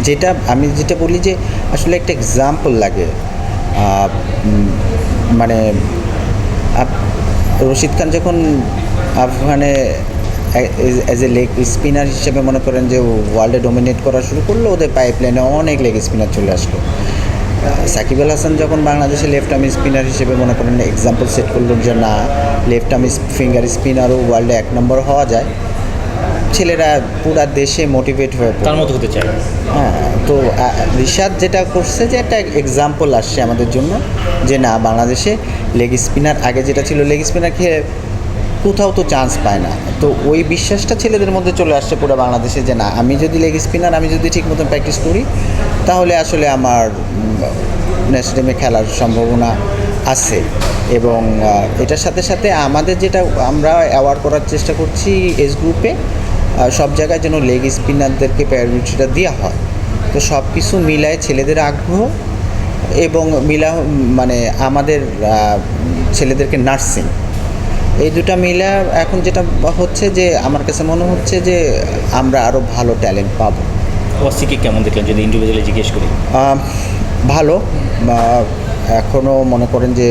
যেটা আমি যেটা বলি যে আসলে একটা এক্সাম্পল লাগে। মানে রশিদ খান যখন আফগানে অ্যাজ এ লেগ স্পিনার হিসেবে মনে করেন যে ওয়ার্ল্ডে ডোমিনেট করা শুরু করলো, ওদের পাইপলাইনে অনেক লেগ স্পিনার চলে আসলো। সাকিব আল হাসান যখন বাংলাদেশে লেফট আর্ম স্পিনার হিসেবে মনে করেন এক্সাম্পল সেট করলো যে না, লেফট আর্ম ফিঙ্গার স্পিনারও ওয়ার্ল্ডে 1 নম্বর হওয়া যায়, ছেলেরা পুরা দেশে মোটিভেট হয়ে তার মতো হতে চায়। হ্যাঁ, তো রিশাদ যেটা করছে যে একটা এক্সাম্পল আসছে আমাদের জন্য যে না, বাংলাদেশে লেগ স্পিনার আগে যেটা ছিল, লেগ স্পিনার খেয়ে কোথাও তো চান্স পায় না। তো ওই বিশ্বাসটা ছেলেদের মধ্যে চলে আসছে পুরো বাংলাদেশে যে না, আমি যদি লেগ স্পিনার আমি যদি ঠিক মতন প্র্যাকটিস করি তাহলে আসলে আমার ন্যাশনাল টিমে খেলার সম্ভাবনা আছে। এবং এটার সাথে সাথে আমাদের যেটা আমরা অ্যাওয়ার্ড করার চেষ্টা করছি এজ গ্রুপে, সব জায়গায় যেন লেগ স্পিনারদেরকে প্রায়োরিটিটা দেওয়া হয়। তো সব কিছু মিলায় ছেলেদের আগ্রহ এবং মানে আমাদের ছেলেদেরকে নার্সিং, এই দুটা মিলে এখন যেটা হচ্ছে যে আমার কাছে মনে হচ্ছে যে আমরা আরও ভালো ট্যালেন্ট পাবো। ওয়াসিকে কেমন দেখলেন যদি ইন্ডিভিজুয়ালি জিজ্ঞেস করি? ভালো, এখনও মনে করেন যে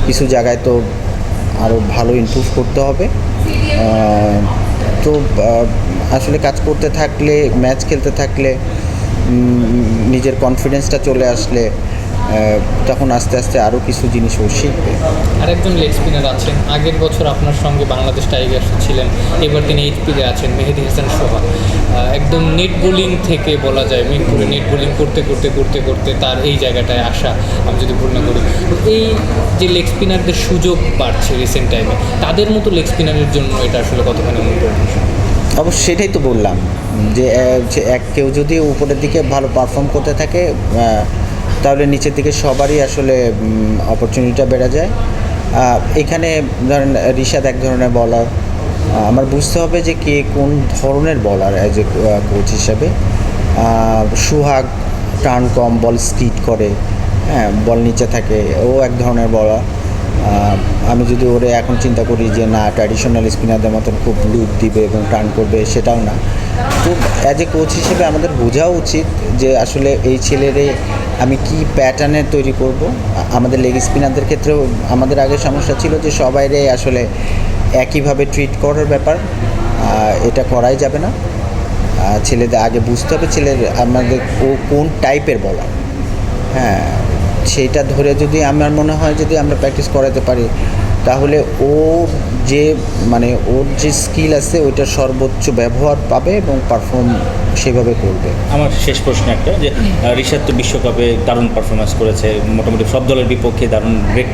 কিছু জায়গায় তো আরও ভালো ইমপ্রুভ করতে হবে। তো আসলে কাজ করতে থাকলে, ম্যাচ খেলতে থাকলে, নিজের কনফিডেন্সটা চলে আসলে তখন আস্তে আস্তে আরও কিছু জিনিস ও শিখবে। আরেকজন লেগ স্পিনার আছেন, আগের বছর আপনার সঙ্গে বাংলাদেশ টাইগার্সে ছিলেন, এবার তিনি এইচপিতে আছেন, মেহেদী হাসান সোহাগ। একদম নেট বোলিং থেকে বলা যায় মিরপুরে নেট বোলিং করতে করতে করতে করতে তার এই জায়গাটায় আসা, আমি যদি ভুল না করি। এই যে লেগ স্পিনারদের সুযোগ বাড়ছে রিসেন্ট টাইমে, তাদের মতো লেগ স্পিনারের জন্য এটা আসলে কতখানি অনুপ্রেরণা? অবশ্য সেটাই তো বললাম যে কেউ যদি উপরের দিকে ভালো পারফর্ম করতে থাকে তাহলে নিচের দিকে সবারই আসলে অপরচুনিটিটা বেড়ে যায়। এখানে ধরেন রিশাদ এক ধরনের বলার, আমার বুঝতে হবে যে কে কোন ধরনের বলার অ্যাজ এ কোচ হিসাবে। সোহাগ টার্ন কম, বল স্কিড করে, হ্যাঁ, বল নিচে থাকে, ও এক ধরনের বলার। আমি যদি ওরে এখন চিন্তা করি যে না, ট্র্যাডিশনাল স্পিনারদের মতন খুব লুপ দিবে এবং টার্ন করবে, সেটাও না। তো অ্যাজ এ কোচ হিসেবে আমাদের বোঝা উচিত যে আসলে এই ছেলেরে আমি কি প্যাটার্নে তৈরি করব। আমাদের লেগ স্পিনারদের ক্ষেত্রেও আমাদের আগে সমস্যা ছিল যে সবাইরে আসলে একইভাবে ট্রিট করার ব্যাপার, এটা করাই যাবে না। ছেলেদের আগে বুঝতে হবে ছেলের আমাদের ও কোন টাইপের বলার, হ্যাঁ, সেইটা ধরে যদি আমার মনে হয় যদি আমরা প্র্যাকটিস করাতে পারি তাহলে ওর যে মানে ওর যে স্কিল আছে ওইটার সর্বোচ্চ ব্যবহার পাবে এবং পারফর্ম সেভাবে করবে। আমার শেষ প্রশ্ন একটা, যে রিশাদ তো বিশ্বকাপে দারুণ পারফরমেন্স করেছে, মোটামুটি সব দলের বিপক্ষে দারুণ গ্রেট